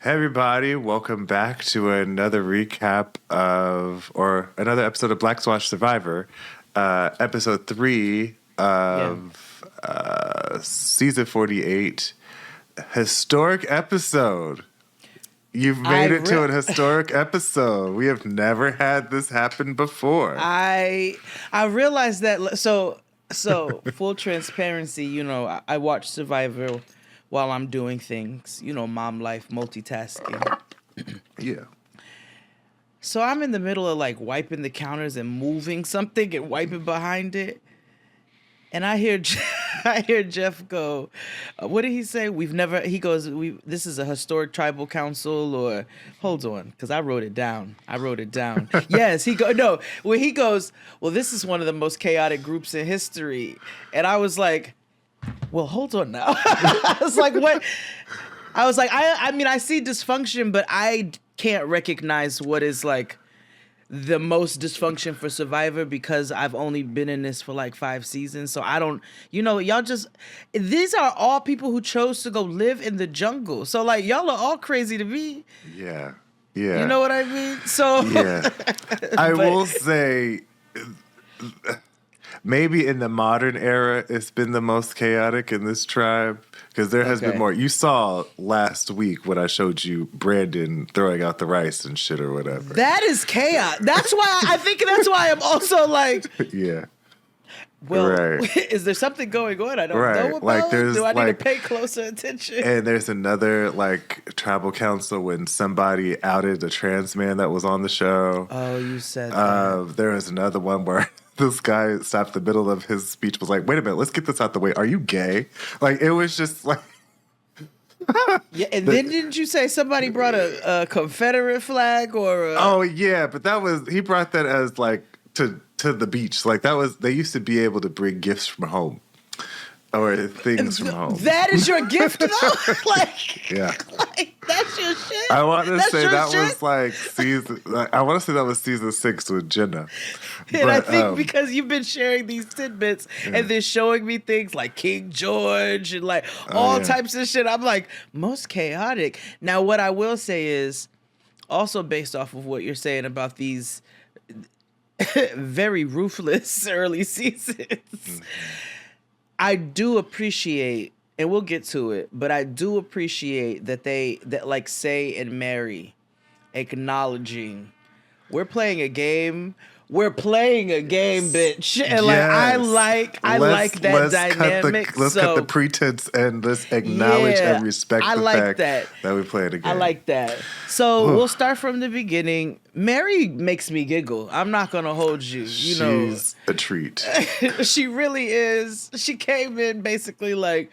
Hey everybody, welcome back to another recap or another episode of Black Swash Survivor, episode 3 of season 48, historic episode. You've made it to an historic episode. We have never had this happen before. I realized that, so full transparency, I watch Survivor while I'm doing things, mom life, multitasking. Yeah. So I'm in the middle of like wiping the counters and moving something and wiping behind it. And I hear Jeff go, what did he say? He goes, this is a historic tribal council, or hold on, because I wrote it down. Yes, he goes, well, this is one of the most chaotic groups in history. And I was like, well, hold on now. I was like, what? I was like, I mean, I see dysfunction, but I can't recognize what is like the most dysfunction for Survivor because I've only been in this for like 5 seasons. So I don't, y'all just, these are all people who chose to go live in the jungle. So like, y'all are all crazy to me. Yeah. Yeah. You know what I mean? So. Yeah. I will say, maybe in the modern era, it's been the most chaotic in this tribe because there has been more. You saw last week when I showed you Brandon throwing out the rice and shit or whatever. That is chaos. That's why I'm also like, yeah. Well, right. Is there something going on I don't know about? Like, do I need to pay closer attention? And there's another like tribal council when somebody outed a trans man that was on the show. Oh, you said that. There was another one where this guy stopped the middle of his speech, was like, wait a minute, let's get this out the way. Are you gay? Like, it was just like... Yeah, and then didn't you say somebody brought a Confederate flag or Oh, yeah, but he brought that as like to the beach. Like that was, they used to be able to bring gifts from home. Or things from home. That is your gift, though? Yeah. Like, that's your shit? I want to say that was like season... I want to say that was season 6 with Jenna. And I think because you've been sharing these tidbits and then showing me things like King George and like all types of shit, I'm like, most chaotic. Now, what I will say is, also based off of what you're saying about these very ruthless early seasons... I do appreciate, and we'll get to it, but I do appreciate that like Sai and Mary acknowledging we're playing a game. We're playing a game, bitch. And like I like that dynamic. Let's cut the pretense and let's acknowledge and respect the fact that we play a game. I like that. So we'll start from the beginning. Mary makes me giggle. I'm not gonna hold you. She's a treat. She really is. She came in basically like,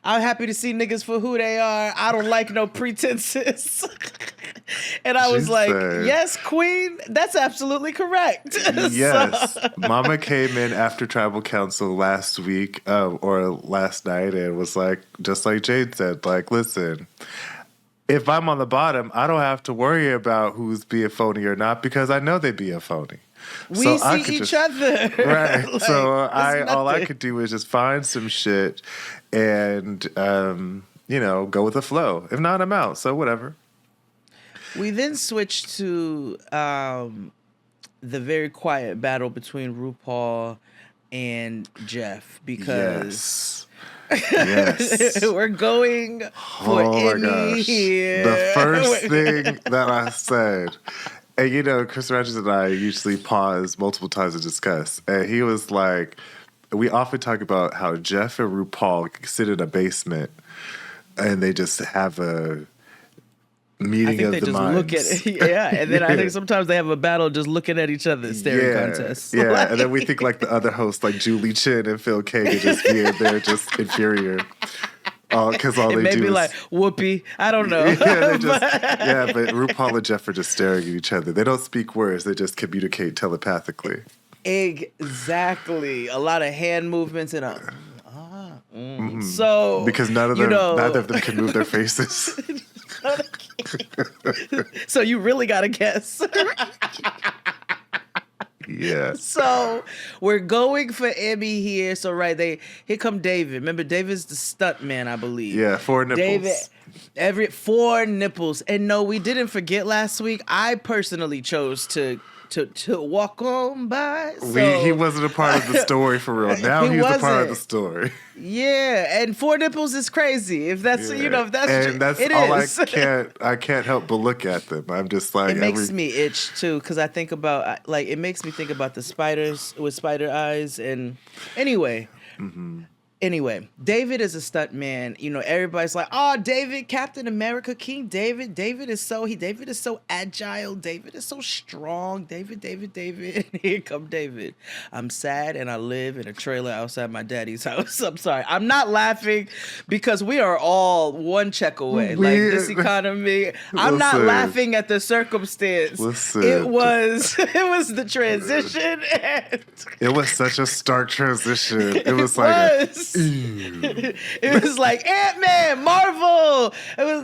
I'm happy to see niggas for who they are. I don't like no pretenses. And I was like, yes, queen, that's absolutely correct. Yes. Mama came in after tribal council last week or last night and was like, just like Jade said, like, listen, if I'm on the bottom, I don't have to worry about who's being phony or not because I know they be a phony. We see each other. Right. Like, so all I could do is just find some shit and, go with the flow. If not, I'm out. So whatever. We then switched to the very quiet battle between RuPaul and Jeff because yes. We're going for Emmy here. The first thing that I said, and Chris Rogers and I usually pause multiple times to discuss, and he was like, we often talk about how Jeff and RuPaul sit in a basement and they just have a meeting of the minds. I think they just look at it. Yeah, and then I think sometimes they have a battle just looking at each other, staring contests. Yeah, and then we think like the other hosts, like Julie Chen and Phil Kagan, just being there, just inferior. Because all they do is like whoopee. I don't know. But RuPaul and Jeff are just staring at each other. They don't speak words; they just communicate telepathically. Exactly. A lot of hand movements and So because neither of them can move their faces. So you really gotta guess. Yeah. So we're going for Emmy here. So here come David. Remember, David's the stunt man, I believe. Yeah, 4 nipples. Every 4 nipples. And no, we didn't forget last week. I personally chose to walk on by. He wasn't a part of the story for real. Now he's a part of the story. Yeah, and 4 nipples is crazy. If that's if that's and that's it all is. I can't help but look at them. I'm just like it makes me itch too because I think about it makes me think about the spiders with spider eyes and anyway. Mm-hmm. Anyway, David is a stunt man. You know, everybody's like, "Oh, David, Captain America, King David. David is so agile. David is so strong. David. Here come David. I'm sad and I live in a trailer outside my daddy's house. I'm sorry. I'm not laughing because we are all one check away. Like this economy. I'm not laughing at the circumstance. It was the transition. It was such a stark transition. It was like. It was like Ant-Man, Marvel. It was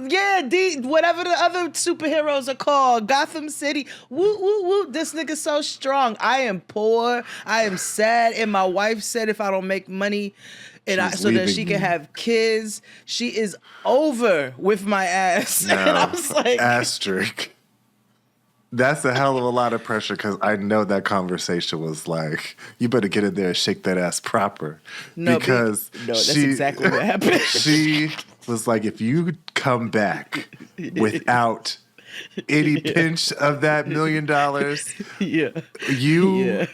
whatever the other superheroes are called. Gotham City. Woo woo woo. This nigga's so strong. I am poor. I am sad. And my wife said if I don't make money so that she can have kids, she is over with my ass. No, and I was like, asterisk. That's a hell of a lot of pressure because I know that conversation was like, you better get in there and shake that ass proper. No, that's exactly what happened. She was like, if you come back without any pinch of that $1 million, you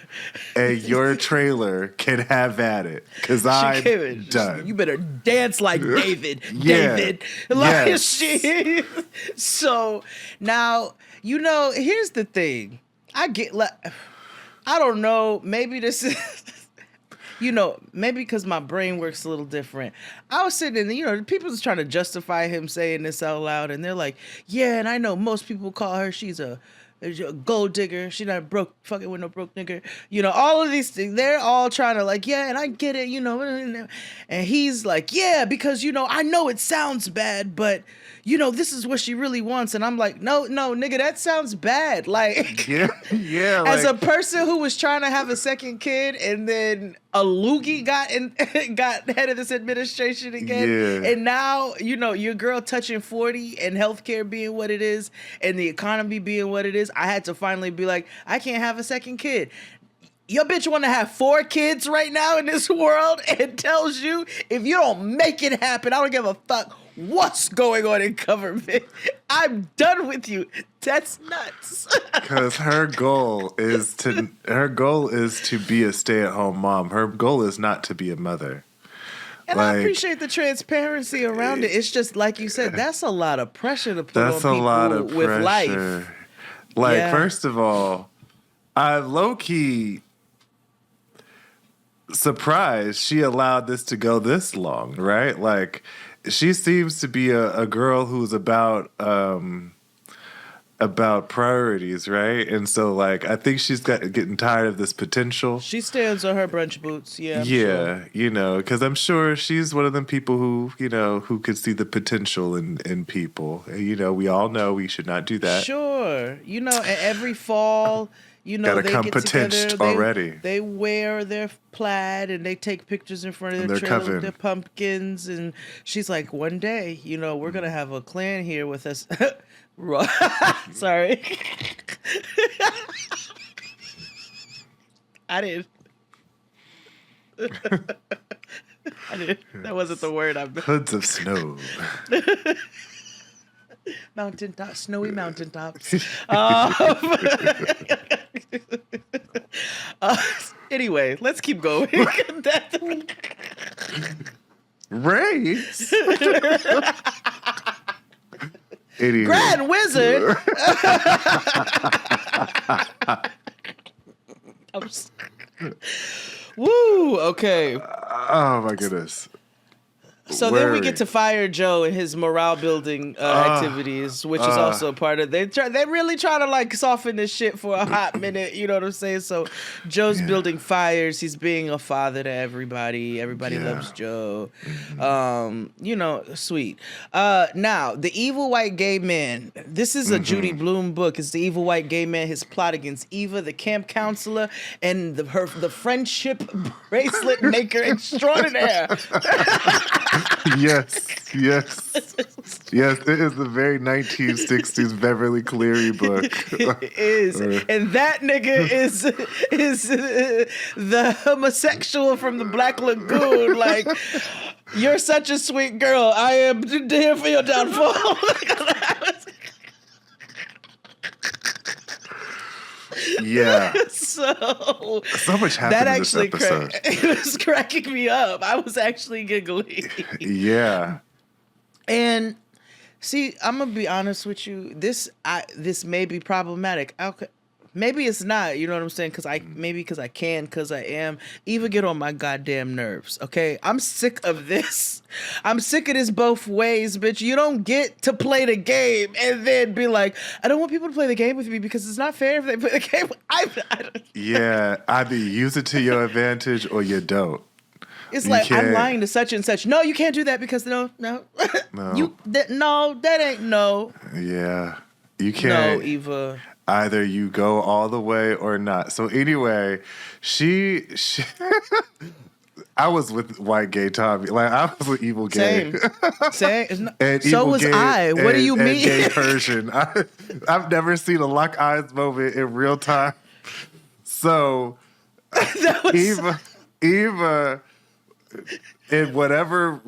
and your trailer can have at it because I'm done. You better dance like David. David. So now, here's the thing. I don't know, maybe this is... maybe because my brain works a little different. I was sitting in, people was trying to justify him saying this out loud, and they're like, yeah, and I know most people call her, she's a gold digger. She's not fucking with no broke nigger. All of these things, they're all trying to and I get it, and he's like, yeah, because, I know it sounds bad, but, this is what she really wants. And I'm like, no, nigga, that sounds bad. Like, yeah. As a person who was trying to have a second kid and then a loogie got head of this administration again. And now, your girl touching 40 and healthcare being what it is and the economy being what it is, I had to finally be like, I can't have a second kid. Your bitch want to have 4 kids right now in this world and tells you if you don't make it happen, I don't give a fuck what's going on in government. I'm done with you. That's nuts. Because her goal is to be a stay-at-home mom. Her goal is not to be a mother. And I appreciate the transparency around it. It's just like you said, that's a lot of pressure to put on people with life. First of all, I low-key surprised she allowed this to go this long, right? Like, she seems to be a girl who's about priorities, right? And so, I think she's getting tired of this potential. She stands on her brunch boots, yeah. Sure. Because I'm sure she's one of them people who, who could see the potential in people. We all know we should not do that. Sure. Every fall... Gotta they come get potential together, already. They wear their plaid and they take pictures in front of their trailer with their pumpkins. And she's like, one day, we're going to have a clan here with us. Sorry. I did. That wasn't the word. Hoods of snow. Mountaintops, snowy mountaintops. Anyway, let's keep going. Race. Idiot. Grand Wizard. Woo. Okay. Oh my goodness. So then we get to Fire Joe and his morale building activities, which is also part of they really try to soften this shit for a hot minute, you know what I'm saying? So Joe's building fires, he's being a father to everybody. Everybody loves Joe. Sweet. Now, the evil white gay man. This is a Judy Blume book. It's the evil white gay man, his plot against Eva, the camp counselor, and the friendship bracelet maker extraordinaire. Yes. Yes, it is the very 1960s Beverly Cleary book. It is. And that nigga is the homosexual from the Black Lagoon. Like, you're such a sweet girl. I am here for your downfall. Yeah. So much happened that in this actually episode. it was cracking me up. I was actually giggling. Yeah. And see, I'm gonna be honest with you. This may be problematic. Maybe it's not. You know what I'm saying? Because I can, because I am. Eva get on my goddamn nerves. Okay, I'm sick of this. I'm sick of this both ways, bitch. You don't get to play the game and then be like, I don't want people to play the game with me because it's not fair if they play the game. Yeah, either you use it to your advantage or you don't. It's like, I'm lying to such and such. No, you can't do that because no. No. That ain't no. Yeah. You can't. No, Eva. Either you go all the way or not. So anyway, she I was with white gay Tommy. Like, I was with evil gay. Same. And so evil was gay I. What do you mean? And gay Persian. I've never seen a lock eyes moment in real time. So Eva, in whatever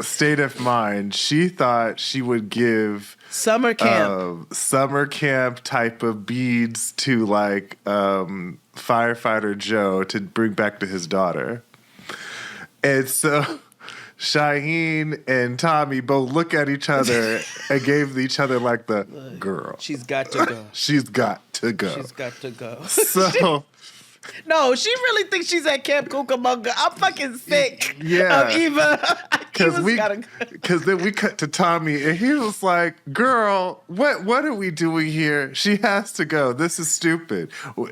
state of mind, she thought she would give summer camp type of beads to like firefighter Joe to bring back to his daughter. And so Shaheen and Tommy both look at each other and gave each other like the girl. She's got to go. She's got to go. She's got to go. So no, she really thinks she's at Camp Cucamonga. I'm fucking sick of Eva. Because then we cut to Tommy and he was like, girl, what are we doing here? She has to go. This is stupid.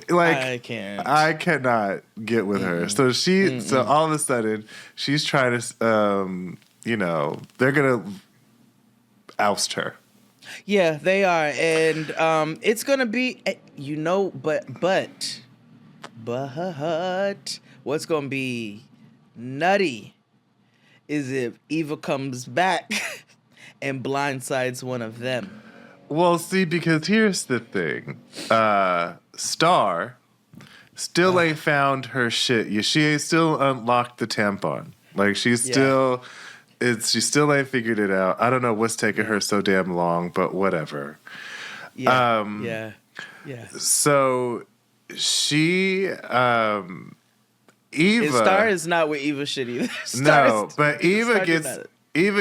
Like, I cannot get with her. So so all of a sudden she's trying to, they're going to oust her. Yeah, they are. And it's going to be, but what's going to be nutty is if Eva comes back and blindsides one of them. Well, see, because here's the thing. Star still ain't found her shit. She ain't still unlocked the tampon. Like, she still ain't figured it out. I don't know what's taking her so damn long, but whatever. Yeah. So she, Eva. Star is not with Eva shit either. But Eva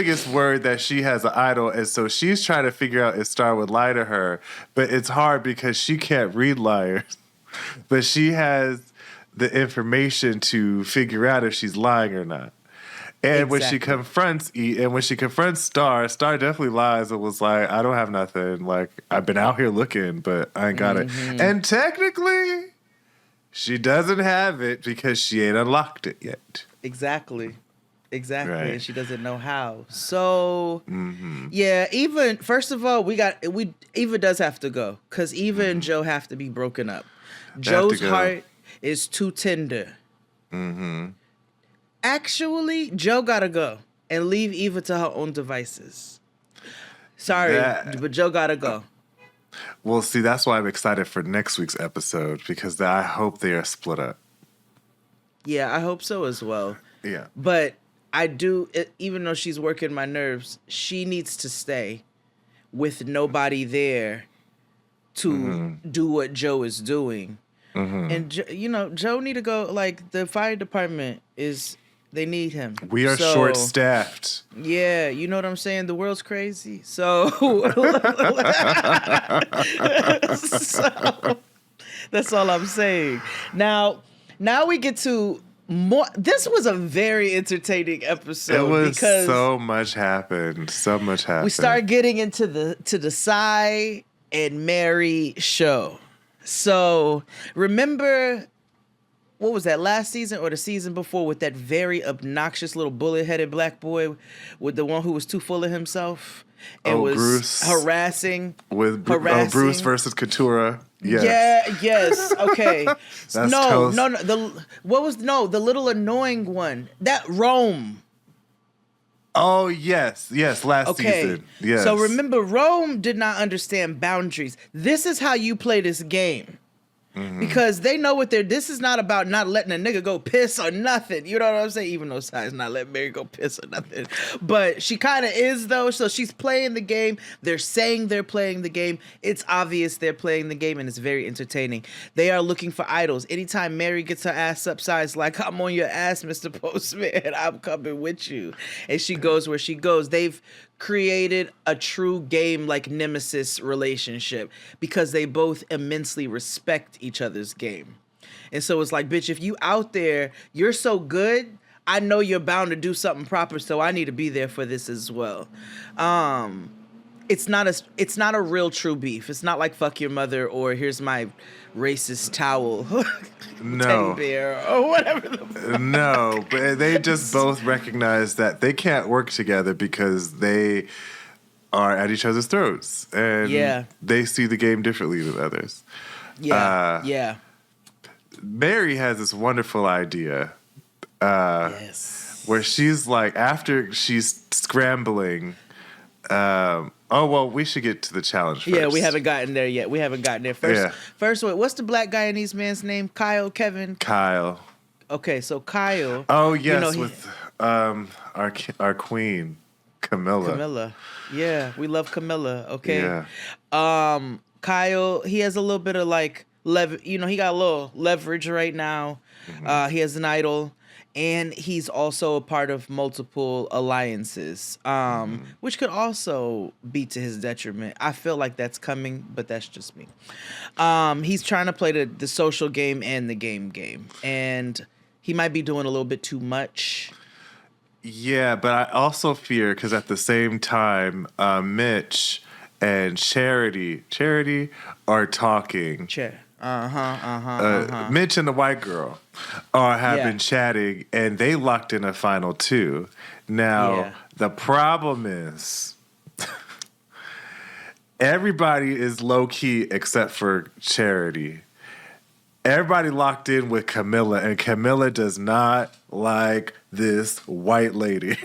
gets word that she has an idol, and so she's trying to figure out if Star would lie to her. But it's hard because she can't read liars. But she has the information to figure out if she's lying or not. And when she confronts Star definitely lies and was like, I don't have nothing. Like, I've been out here looking, but I ain't got it. And technically, she doesn't have it because she ain't unlocked it yet. Exactly. Right. And she doesn't know how. So, Eva, first of all, Eva does have to go because Eva and Joe have to be broken up. Joe's heart is too tender. Actually, Joe gotta go and leave Eva to her own devices. Sorry, but Joe gotta go. Well, see, that's why I'm excited for next week's episode because I hope they are split up. Yeah, I hope so as well. Yeah. But I do, even though she's working my nerves, she needs to stay with nobody there to do what Joe is doing. And, Joe need to go, like, the fire department they need him. We are short-staffed. Yeah, you know what I'm saying? The world's crazy. So that's all I'm saying. Now we get to more. This was a very entertaining episode. Because so much happened. We start getting into the Sai and Mary show. So remember, what was that, last season or the season before, with that very obnoxious little bullet-headed black boy with the one who was too full of himself and was Bruce, harassing? Bruce versus Katura. Yes. Yeah, yes, okay. No. The little annoying one. That Rome. Oh, yes, last season. Yes. So remember, Rome did not understand boundaries. This is how you play this game. Because they know what this is not about not letting a nigga go piss or nothing. You know what I'm saying? Even though Sai's not letting Mary go piss or nothing. But she kind of is, though. So she's playing the game. They're saying they're playing the game. It's obvious they're playing the game, and it's very entertaining. They are looking for idols. Anytime Mary gets her ass up, Sai's like, I'm on your ass, Mr. Postman. I'm coming with you. And she goes where she goes. They've created a true game like nemesis relationship because they both immensely respect each other's game. And so it's like, bitch, if you out there, you're so good, I know you're bound to do something proper, so I need to be there for this as well. It's not a real true beef. It's not like fuck your mother or here's my racist towel. No. Teddy bear or whatever. No, but they just both recognize that they can't work together because they are at each other's throats. And they see the game differently than others. Yeah. Mary has this wonderful idea where she's like, after she's scrambling, we should get to the challenge first. Yeah, we haven't gotten there yet. First, what's the black Guyanese man's name? Kyle. Okay, so Kyle. Oh yes, with our queen, Kamilla. Yeah, we love Kamilla. Okay. Yeah. Kyle, he has a little bit of like he got a little leverage right now. He has an idol. And he's also a part of multiple alliances, which could also be to his detriment. I feel like that's coming, but that's just me. He's trying to play the social game and the game. And he might be doing a little bit too much. Yeah, but I also fear, because at the same time, Mitch and Charity are talking. Mitch and the white girl have been chatting, and they locked in a final 2. Now, the problem is everybody is low-key except for Charity. Everybody locked in with Kamilla, and Kamilla does not like this white lady.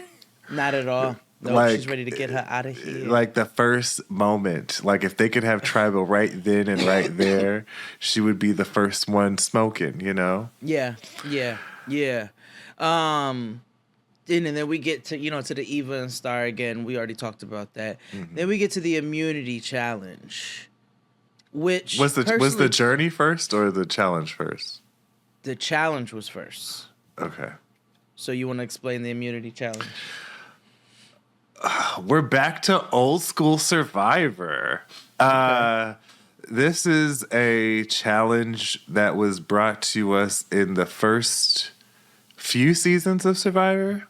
Not at all. No, she's ready to get her out of here. Like the first moment, like if they could have tribal right then and right there, she would be the first one smoking, you know? Yeah. And then we get to, to the Eva and Star again. We already talked about that. Then we get to the immunity challenge, which was the journey first or the challenge first? The challenge was first. Okay. So you want to explain the immunity challenge? We're back to old school Survivor. Okay. This is a challenge that was brought to us in the first few seasons of Survivor.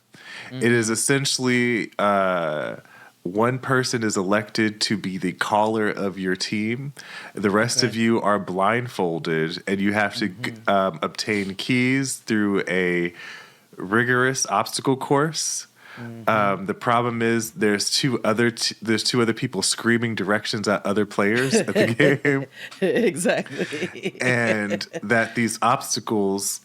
It is essentially one person is elected to be the caller of your team. The rest of you are blindfolded, and you have to obtain keys through a rigorous obstacle course. The problem is there's two other people screaming directions at other players at the game. Exactly. And that these obstacles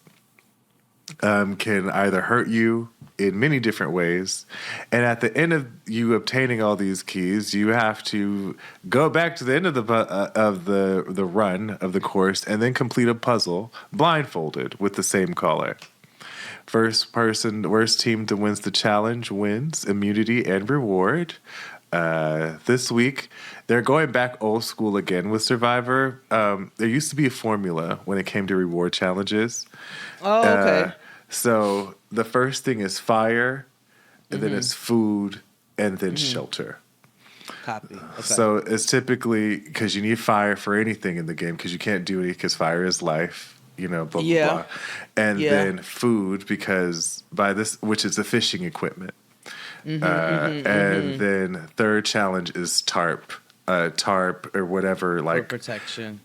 can either hurt you in many different ways. And at the end of you obtaining all these keys, you have to go back to the end of the run of the course and then complete a puzzle blindfolded with the same caller. Worst team that wins the challenge wins immunity and reward. This week, they're going back old school again with Survivor. There used to be a formula when it came to reward challenges. Oh, okay. So the first thing is fire, and then it's food, and then shelter. Copy. Okay. So it's typically because you need fire for anything in the game because you can't do anything because fire is life. Blah, blah, blah. And then food, because which is the fishing equipment. And then third challenge is tarp or whatever, like for protection.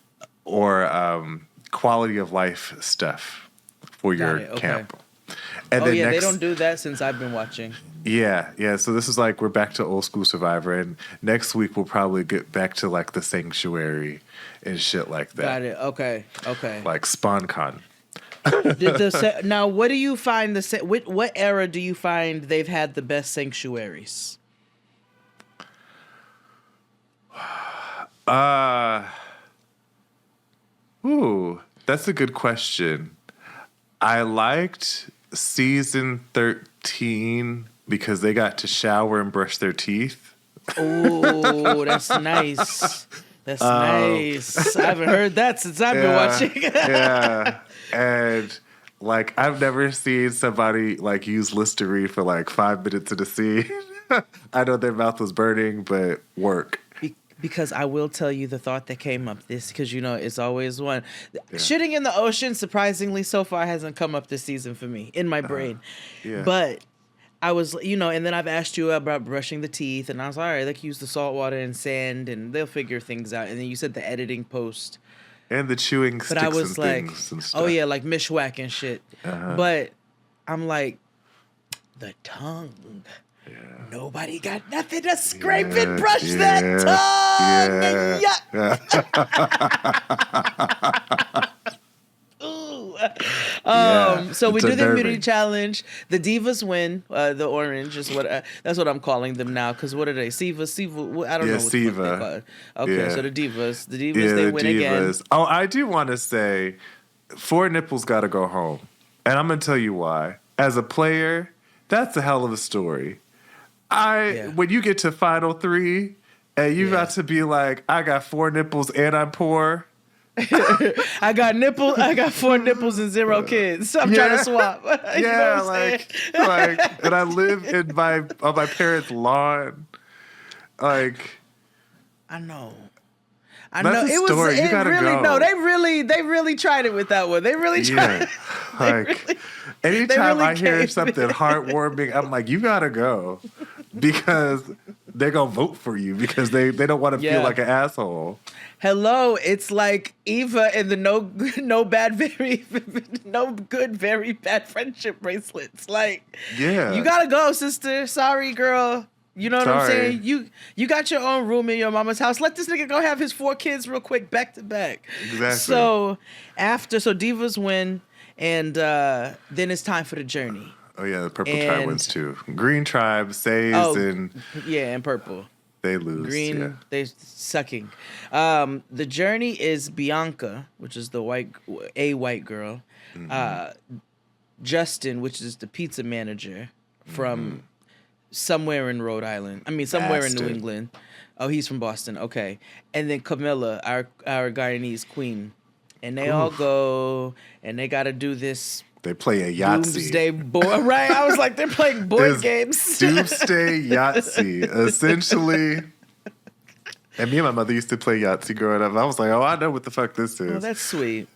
Or quality of life stuff for your camp. And then they don't do that since I've been watching. Yeah. So this is like we're back to old school Survivor, and next week we'll probably get back to like the sanctuary and shit like that. Got it. Okay. Like SpawnCon. Now, what do you find what era do you find they've had the best sanctuaries? That's a good question. I liked season 13 because they got to shower and brush their teeth. Oh, that's nice. That's nice. I haven't heard that since I've been watching. Yeah. And like I've never seen somebody like use Listerine for like 5 minutes in a scene. I know their mouth was burning, but work. Because I will tell you the thought that came up this, because you know it's always one. Shitting in the ocean, surprisingly, so far hasn't come up this season for me in my brain. But I was, and then I've asked you about brushing the teeth, and I was like, all right, they can use the salt water and sand, and they'll figure things out. And then you said the editing post. And the chewing sticks but I was and like, things and stuff. oh yeah, like mishwak and shit. But I'm like, the tongue. Yeah. Nobody got nothing to scrape and brush that tongue. So we do the immunity challenge. The divas win. The orange is what that's what I'm calling them now. Because what are they? Siva. I don't know. What Siva. The fuck they call it. Okay, so the divas. They win again. Oh, I do want to say, 4 nipples got to go home, and I'm gonna tell you why. As a player, that's a hell of a story. When you get to final 3 and you got to be like, I got 4 nipples and I'm poor. I got 4 nipples and 0 kids. So I'm trying to swap. And I live on my parents' lawn. Like, I know. That's a story. You gotta go. No, they really tried it with that one. They really tried. Anytime I hear something heartwarming, I'm like, you gotta go, because they're gonna vote for you because they don't want to feel like an asshole. Hello, it's like Eva and the no good, very bad friendship bracelets. Like, you gotta go, sister. Sorry, girl. You know what I'm saying? You got your own room in your mama's house. Let this nigga go have his 4 kids real quick, back to back. Exactly. So divas win, and then it's time for the journey. Oh yeah, the purple tribe wins too. Green tribe stays and purple. They lose. Green, they sucking. The journey is Bianca, which is the white girl. Justin, which is the pizza manager from somewhere in Rhode Island. I mean, somewhere in New England. Oh, he's from Boston. Okay. And then Kamilla, our Guyanese queen. And they all go, and they got to do this. They play a Yahtzee. Doomsday board. Right? I was like, they're playing board games. Doomsday Yahtzee. Essentially. And me and my mother used to play Yahtzee growing up. I was like, oh, I know what the fuck this is. Oh, that's sweet.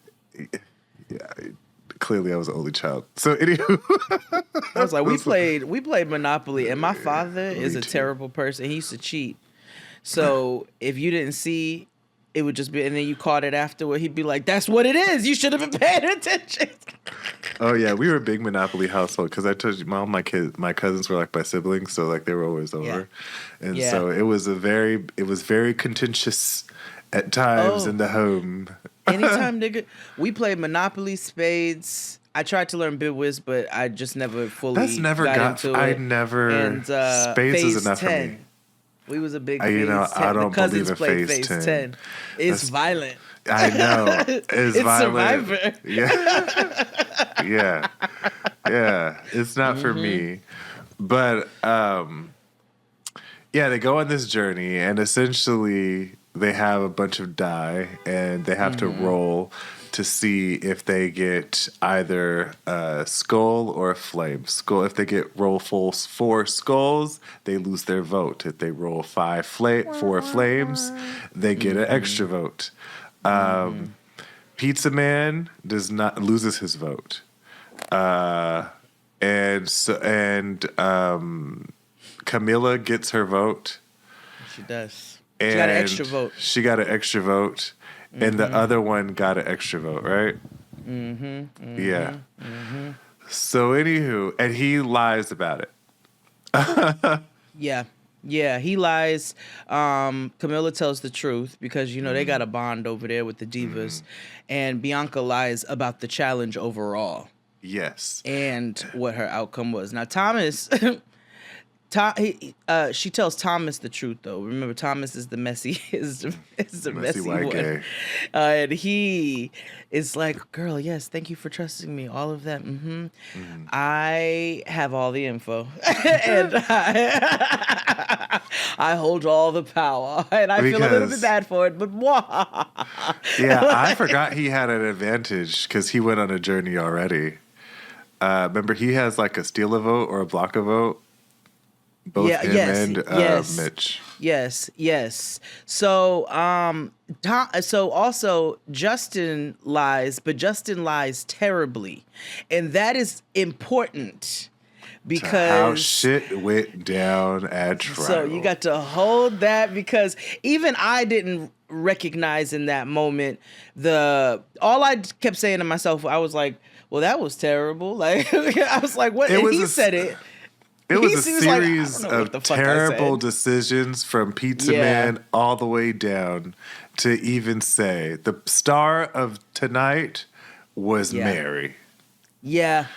Yeah. Clearly, I was the only child. So, anywho. I was like, we played Monopoly, and my father is a terrible person. He used to cheat. So, if you didn't see, it would just be, and then you caught it afterward, he'd be like, that's what it is. You should have been paying attention. Oh, yeah. We were a big Monopoly household because I told you, my cousins were like my siblings. So, like, they were always over. Yeah. And so, it was very contentious at times in the home. Anytime, nigga. We played Monopoly, Spades. I tried to learn Bidwiz, but I just never fully into it. And Spades is enough 10. For me. We was a big Phase 10. I don't the cousins believe in played Phase 10. It's violent. I know. It's violent. Survivor. Yeah. Yeah. It's not for me. But, they go on this journey, and essentially they have a bunch of die, and they have to roll to see if they get either a skull or a flame. Skull. If they roll 4 skulls, they lose their vote. If they roll 4 flames, they get an extra vote. Pizza Man loses his vote, and Kamilla gets her vote. She does. She got an extra vote. She got an extra vote. And the other one got an extra vote, right? Yeah. So, anywho, and he lies about it. Yeah. Yeah, he lies. Kamilla tells the truth because, they got a bond over there with the divas. And Bianca lies about the challenge overall Yes. and what her outcome was. Now, Thomas, she tells Thomas the truth, though. Remember, Thomas is the messy, messy white one. gay. And he is like, girl, yes, thank you for trusting me. All of that. I have all the info. And I hold all the power. And I feel a little bit bad for it, but yeah, I forgot he had an advantage because he went on a journey already. Remember, he has like a steal a vote or a block a vote. Both him and Mitch. Yes. So, so also Justin lies, but Justin lies terribly, and that is important because how shit went down at trial. So you got to hold that because even I didn't recognize in that moment all I kept saying to myself, I was like, well, that was terrible. Like I was like, what? And he said it. It was a series of terrible decisions from Pizza Man all the way down to even say the star of tonight was Mary. Yeah.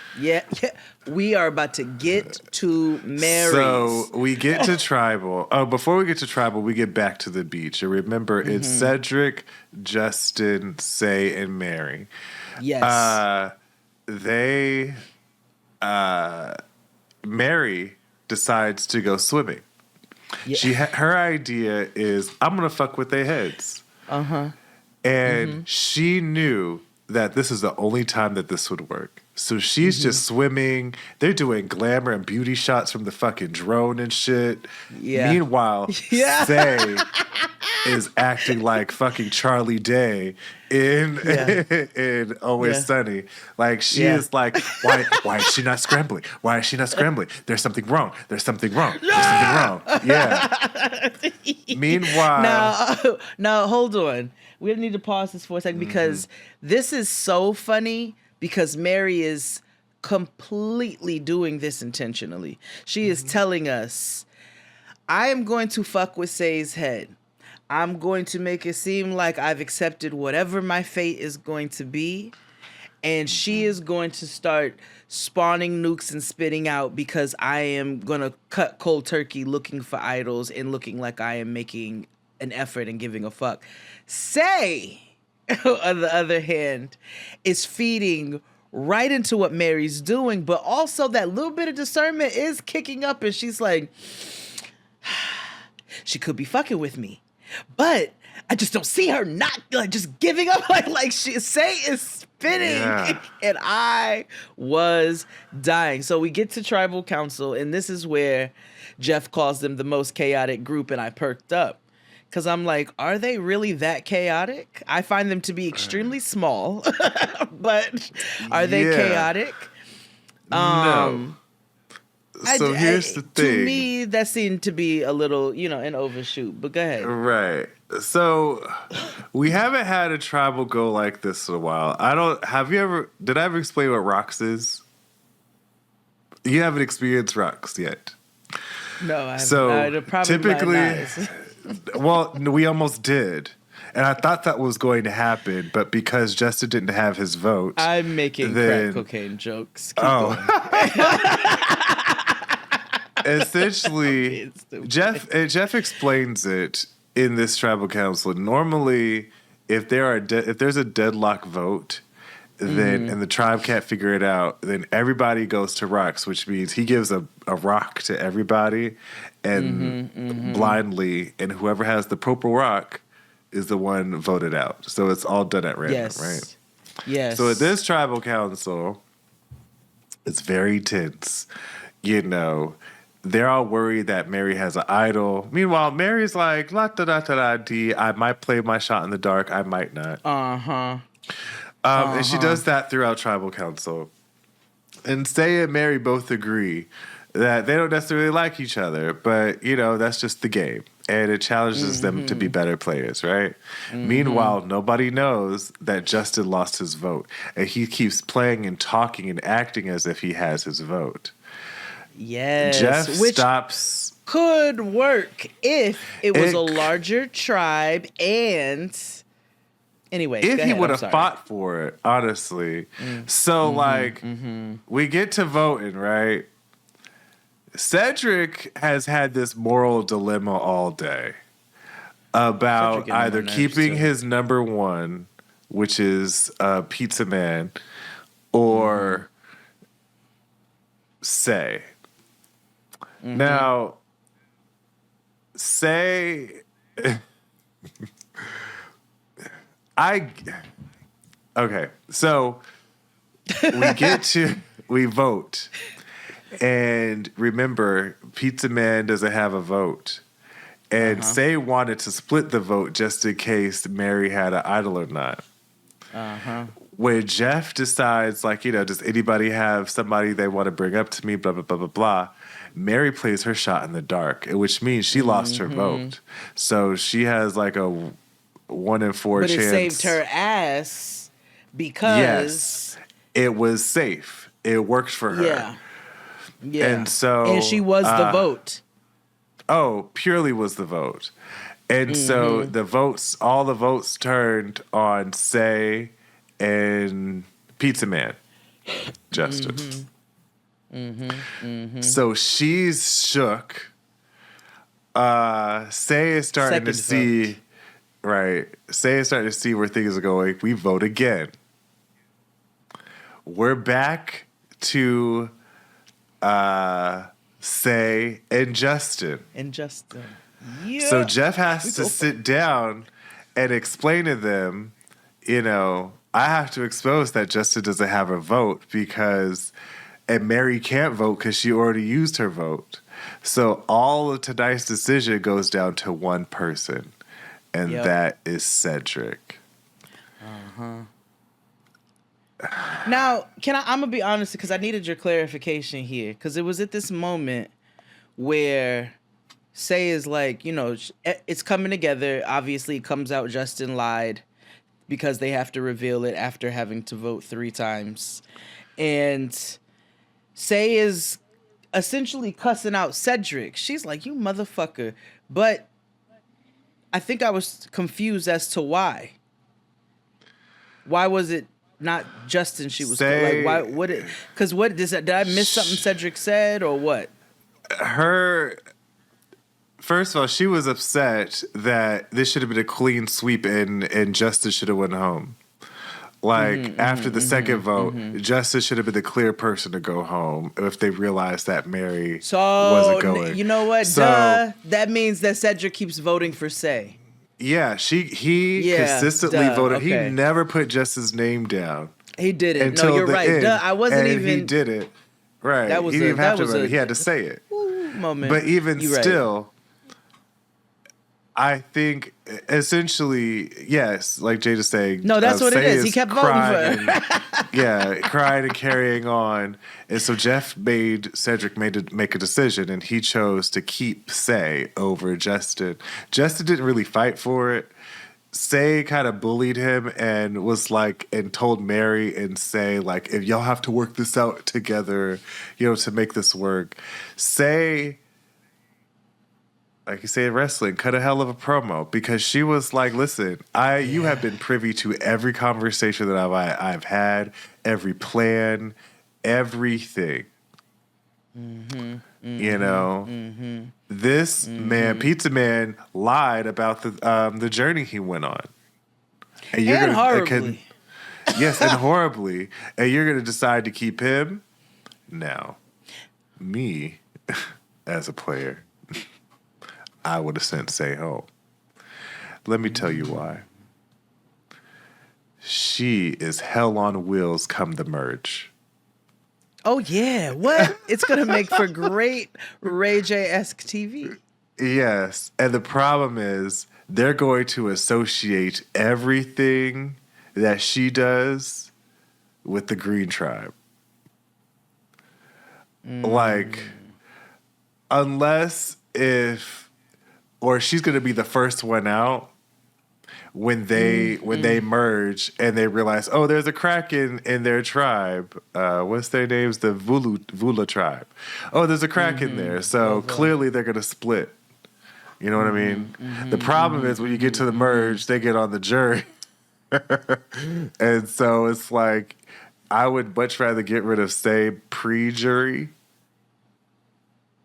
We are about to get to Mary. So we get to Tribal. Oh, before we get to Tribal, we get back to the beach. And remember, it's Cedric, Justin, Sai, and Mary. Yes. Mary decides to go swimming. Yeah. Her idea is, I'm going to fuck with their heads. And she knew that this is the only time that this would work. So she's just swimming. They're doing glamour and beauty shots from the fucking drone and shit. Yeah. Meanwhile, Say is acting like fucking Charlie Day in Always Sunny. Like she is like, why is she not scrambling? Why is she not scrambling? There's something wrong. There's something wrong. Yeah. Meanwhile, now hold on. We need to pause this for a second because this is so funny because Mary is completely doing this intentionally. She is telling us, I am going to fuck with Say's head. I'm going to make it seem like I've accepted whatever my fate is going to be. And she is going to start spawning nukes and spitting out because I am going to cut cold turkey looking for idols and looking like I am making an effort and giving a fuck. Say, on the other hand, is feeding right into what Mary's doing, but also that little bit of discernment is kicking up and she's like, she could be fucking with me. But I just don't see her not like just giving up like she Say is spinning and I was dying. So we get to tribal council and this is where Jeff calls them the most chaotic group and I perked up because I'm like, are they really that chaotic? I find them to be extremely small, but are they chaotic? No. So here's the thing. To me, that seemed to be a little, an overshoot. But go ahead. Right. So we haven't had a tribal go like this in a while. Did I ever explain what Rocks is? You haven't experienced Rocks yet. No, I haven't. So typically, well, we almost did. And I thought that was going to happen, but because Justin didn't have his vote. I'm making crack cocaine jokes. Keep going. Essentially, Jeff explains it in this tribal council. Normally, if there's a deadlock vote, then and the tribe can't figure it out, then everybody goes to rocks, which means he gives a rock to everybody and blindly, and whoever has the purple rock is the one voted out. So it's all done at random, right? Yes. So at this tribal council, it's very tense. They're all worried that Mary has an idol. Meanwhile, Mary's like, la da da da da dee. I might play my shot in the dark. I might not. And she does that throughout tribal council. And Say and Mary both agree that they don't necessarily like each other, but that's just the game, and it challenges them to be better players, right? Meanwhile, nobody knows that Justin lost his vote, and he keeps playing and talking and acting as if he has his vote. Yes. Jeff stops could work if it was a larger tribe and anyway. If he would have fought for it, honestly. So we get to voting, right? Cedric has had this moral dilemma all day about either keeping his number one, which is Pizza Man, or Sai. Now, Sai, okay, so we vote. And remember, Pizza Man doesn't have a vote. And Sai wanted to split the vote just in case Mary had an idol or not. When Jeff decides, does anybody have somebody they want to bring up to me, blah, blah, blah, blah, blah, Mary plays her shot in the dark, which means she lost her vote. So she has a 1 in 4 chance. But it saved her ass because... Yes, it was safe. It worked for her. Yeah. And she was the vote. Oh, purely was the vote. And so all the votes turned on Sai and Pizza Man, Justin. So she's shook. Sai is starting to see, right? Sai is starting to see where things are going. We vote again. We're back to Sai and Justin. Yeah. So Jeff has to sit down and explain to them, I have to expose that Justin doesn't have a vote and Mary can't vote because she already used her vote. So all of tonight's decision goes down to one person, and that is Cedric. Now, I'm gonna be honest because I needed your clarification here because it was at this moment where Sai is it's coming together. Obviously, it comes out Justin lied because they have to reveal it after having to vote 3 times, and Sai is essentially cussing out Cedric. She's like, "You motherfucker!" But I think I was confused as to why. Why was it not Justin? She was why? What? Because what? Did I miss something Cedric said or what? First of all, she was upset that this should have been a clean sweep and Justin should have went home. After the second vote, Justin should have been the clear person to go home if they realized that Mary wasn't going. You know what? That means that Cedric keeps voting for Sai. Yeah, he consistently voted. Okay. He never put Justin's name down. He did it. No, you're right. I wasn't even. He did it. Right. He didn't even have to vote. He had to say it. Moment. But even still, I think essentially, yes, like Jade is saying. No, that's what it is. He kept voting for her. Crying and carrying on. And so Jeff made Cedric make a decision, and he chose to keep Sai over Justin. Justin didn't really fight for it. Sai kind of bullied him and was and told Mary and Sai, if y'all have to work this out together, to make this work. Sai, like you say in wrestling, cut a hell of a promo because she was like, listen, you have been privy to every conversation that I've had, every plan, everything. This man, Pizza Man, lied about the journey he went on. And horribly. Yes, and horribly. And you're going to decide to keep him? Now, me, as a player, I would have sent Sai home. Let me tell you why. She is hell on wheels come the merge. Oh, yeah. What? It's going to make for great Ray J-esque TV. Yes. And the problem is they're going to associate everything that she does with the Green Tribe. Unless or she's going to be the first one out, when they merge and they realize, oh, there's a crack in their tribe. What's their names? The Vula tribe. Oh, there's a crack in there. So clearly they're gonna split. You know what I mean? The problem is when you get to the merge, they get on the jury. And so it's like, I would much rather get rid of Sai pre-jury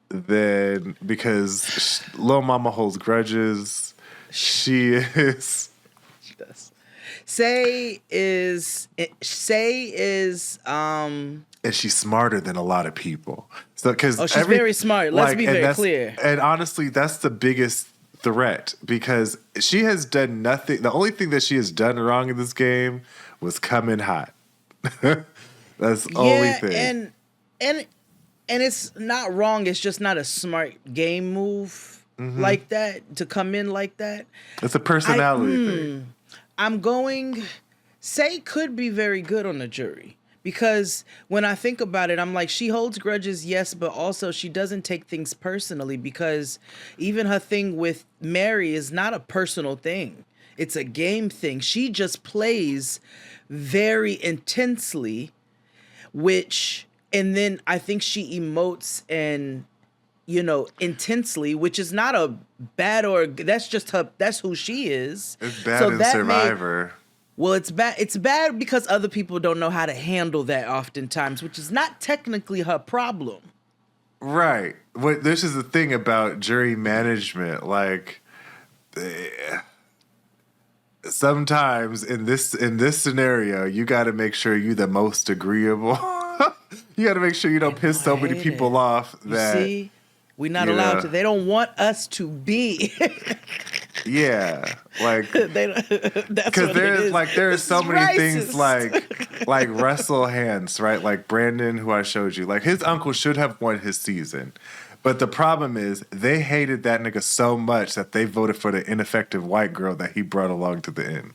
than, because Lil Mama holds grudges. She is. She does. Sai is and she's smarter than a lot of people. So she's very smart. Let's be very clear. And honestly, that's the biggest threat, because she has done nothing. The only thing that she has done wrong in this game was come in hot. That's the only thing. And it's not wrong. It's just not a smart game move like that, to come in like that. It's a personality thing. Sai could be very good on the jury. Because when I think about it, I'm like, she holds grudges, yes, but also she doesn't take things personally, because even her thing with Mary is not a personal thing. It's a game thing. She just plays very intensely, and then I think she emotes and, intensely, which is not a bad, or that's just her, that's who she is. It's bad in Survivor. Well, it's bad. It's bad because other people don't know how to handle that oftentimes, which is not technically her problem. Right. This is the thing about jury management. Like, sometimes in this scenario, you got to make sure you're the most agreeable. You got to make sure you don't piss so many people off that. You see, we're not allowed to. They don't want us to be. Yeah, like, because there are so many racist. things like wrestle hands, right? Like Brandon, who I showed you, like his uncle should have won his season, but the problem is they hated that nigga so much that they voted for the ineffective white girl that he brought along to the end.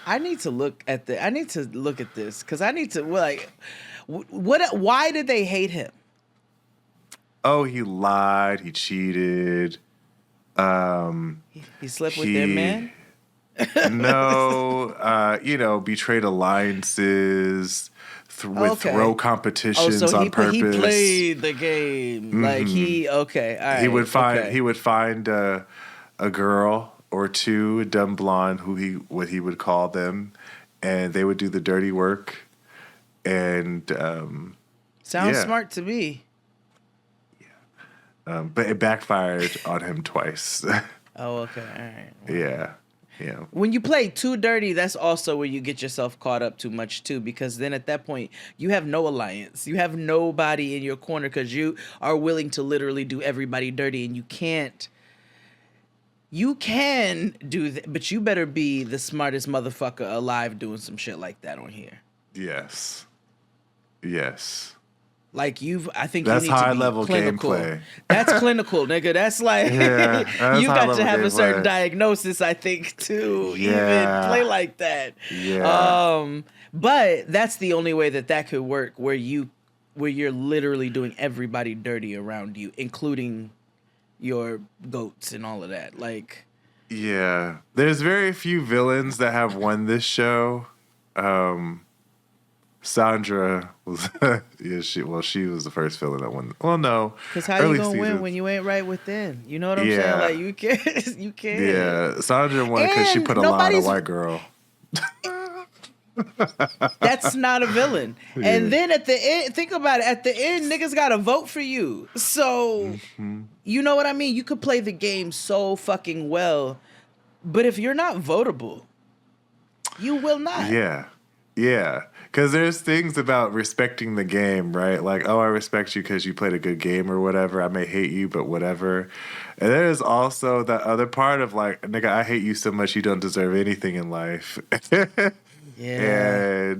I need to look at this because I need to why did they hate him? Oh, he lied. He cheated. He slept with their man? No, betrayed alliances, with throw competitions on purpose. He played the game. Like all right. He would find a girl or two, a dumb blonde, what he would call them, and they would do the dirty work. And sounds smart to me. But it backfired on him twice. Oh, okay. All right. Well, yeah. When you play too dirty, that's also where you get yourself caught up too much, too, because then at that point, you have no alliance. You have nobody in your corner because you are willing to literally do everybody dirty, and you can't. You can do that, but you better be the smartest motherfucker alive doing some shit like that on here. Yes. Like I think that's you need high to be level clinical. Gameplay. That's clinical, nigga. That's like that's you got to have gameplay. a certain diagnosis, I think, to even play like that. Yeah. But that's the only way that could work, where you're literally doing everybody dirty around you, including your goats and all of that. Like, yeah, there's very few villains that have won this show. Sandra was, she was the first villain that won. Well, no, because how you gonna win when you ain't right within? You know what I'm saying? Like you can't. Yeah, Sandra won because she put a lie on a white girl. That's not a villain. Yeah. And then at the end, think about it. At the end, niggas gotta vote for you. So you know what I mean? You could play the game so fucking well, but if you're not votable, you will not. Yeah. Because there's things about respecting the game, right? Like, oh, I respect you because you played a good game or whatever. I may hate you, but whatever. And there's also that other part of like, nigga, I hate you so much you don't deserve anything in life. Yeah.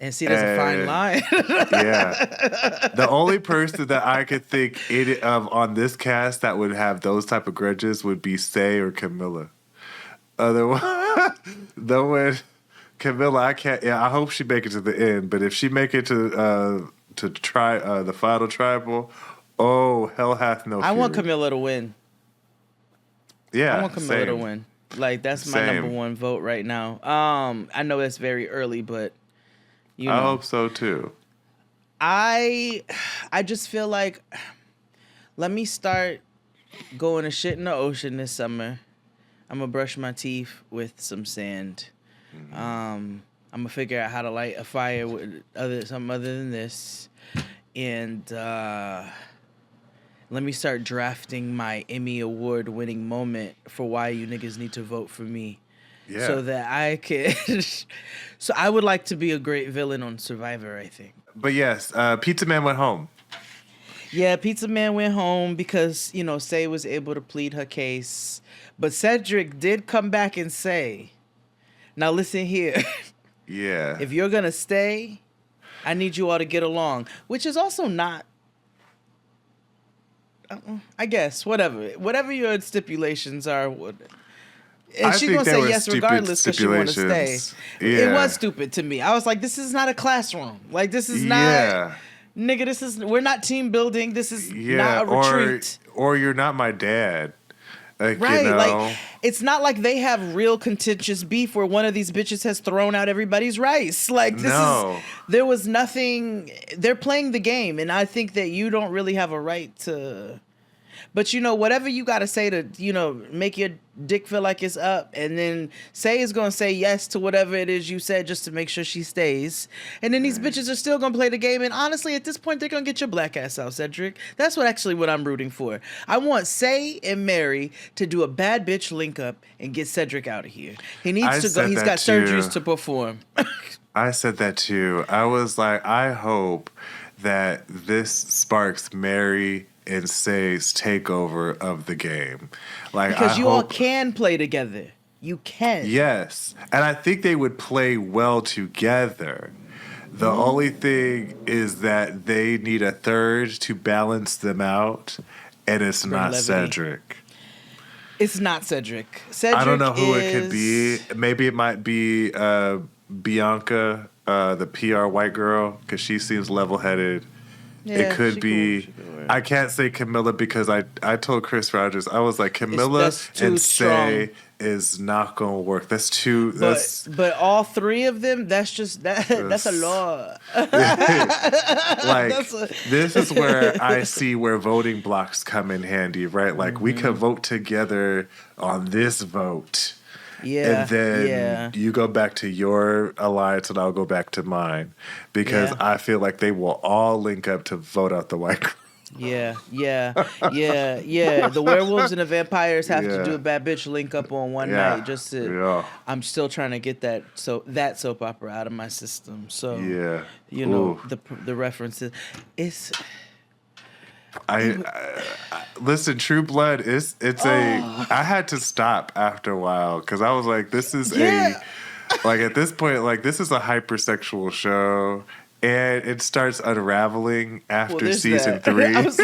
And see, there's a fine line. Yeah. The only person that I could think of on this cast that would have those type of grudges would be Sai or Kamilla. Otherwise, no one... Kamilla, I can't. Yeah, I hope she make it to the end. But if she make it to try the final tribal, oh hell hath no. I want Kamilla to win. Yeah, I want Kamilla to win. Like that's my Same. number one vote right now. I know it's very early, but you know, I hope so too. I just feel like let me start going to shit in the ocean this summer. I'm gonna brush my teeth with some sand. I'm gonna figure out how to light a fire with something other than this, and let me start drafting my Emmy Award winning moment for why you niggas need to vote for me. Yeah. So that I can. So I would like to be a great villain on Survivor, I think. But yes, Pizza Man went home. Yeah, Pizza Man went home because, Say was able to plead her case. But Cedric did come back and say, now listen here. Yeah. If you're going to stay, I need you all to get along. Which is also not, I guess, whatever your stipulations are. And she's going to say yes regardless because she want to stay. Yeah. It was stupid to me. I was like, this is not a classroom. Like, this is not, nigga, we're not team building. This is not a retreat. Or you're not my dad. Like, right, you know. like it's not like they have real contentious beef where one of these bitches has thrown out everybody's rice. Like there was nothing. They're playing the game, and I think that you don't really have a right to. But whatever you got to say to make your dick feel like it's up, and then Say is gonna say yes to whatever it is you said just to make sure she stays, and then these bitches are still gonna play the game. And honestly, at this point, they're gonna get your black ass out, Cedric. That's what I'm rooting for. I want Say and Mary to do a bad bitch link up and get Cedric out of here. He needs to go. He's got surgeries to perform. I said that too. I was like, I hope that this sparks Mary and Say's takeover of the game. Like, because you all can play together. You can. Yes. And I think they would play well together. The only thing is that they need a third to balance them out, and it's not levity. Cedric. It's not Cedric. Cedric I don't know who it could be. Maybe it might be Bianca, the PR white girl, because she seems level-headed. Yeah, it could be. Cool. I can't say Kamilla because I told Chris Rogers, I was like, Kamilla and Say is not going to work. That's too. But all three of them, that's a law. This is where I see where voting blocks come in handy, right? Like we can vote together on this vote. Yeah. And then you go back to your alliance and I'll go back to mine. Because I feel like they will all link up to vote out the white girl. Yeah. The werewolves and the vampires have to do a bad bitch link up on one night just to. Yeah. I'm still trying to get that soap opera out of my system. So the references. It's. I listen. True Blood is I had to stop after a while because I was like, this is at this point, this is a hypersexual show. And it starts unraveling after season 3. I was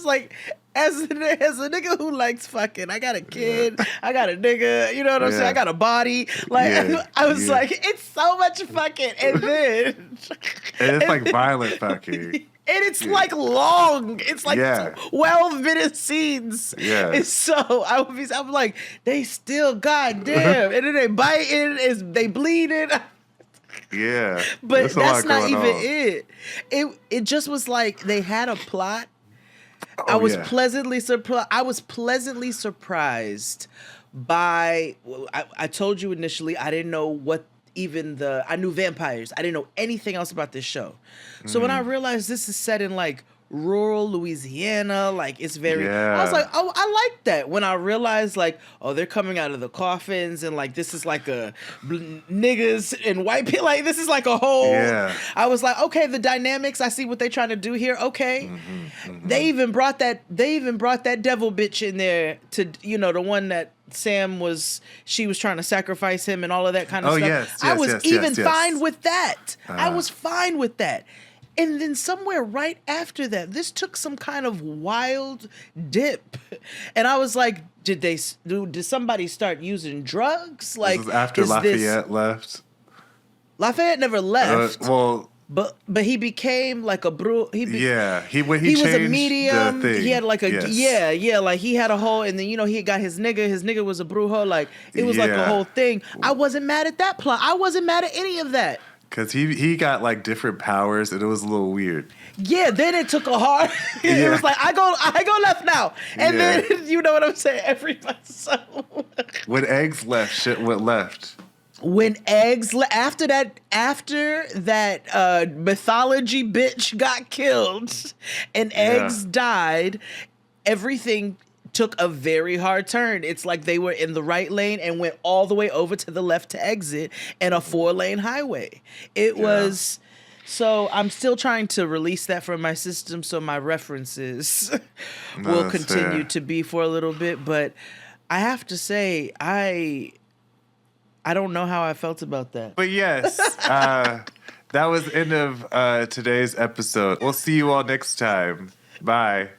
like, as a nigga who likes fucking, I got a kid, I got a nigga, you know what I'm saying? I got a body. I was like, it's so much fucking, and then it's like violent fucking. And it's like long. It's like 12-minute scenes. Yeah. And so I'm like, they still goddamn. And then they biting, they bleeding. Yeah. But that's not even it. It just was like they had a plot. I was pleasantly surprised by I told you initially I didn't know what I knew vampires. I didn't know anything else about this show. So when I realized this is set in rural Louisiana, it's very I was like, oh, I like that. When I realized they're coming out of the coffins and this is a niggas and white people, this is a whole I was like, okay, the dynamics, I see what they're trying to do here. Okay. They even brought that devil bitch in there to the one that she was trying to sacrifice him and all of that kind of stuff. Yes, I was fine with that. I was fine with that. And then somewhere right after that, this took some kind of wild dip. And I was like, did somebody start using drugs? This is after Lafayette left? Lafayette never left. but he became like a when he was a changed medium. the thing. He had like a Yes. like he had a whole, and then he got his nigga. His nigga was a brujo. Like it was like a whole thing. I wasn't mad at that plot. I wasn't mad at any of that. Cause he got like different powers and it was a little weird. Yeah, then it took a hard. It was like I go left now, and then you know what I'm saying. Everybody. So when eggs left, shit went left. When eggs after that mythology bitch got killed, and eggs died, everything took a very hard turn. It's like they were in the right lane and went all the way over to the left to exit in a 4-lane highway. It was. So I'm still trying to release that from my system so my references will continue to be for a little bit. But I have to say, I don't know how I felt about that. But yes, that was the end of today's episode. We'll see you all next time. Bye.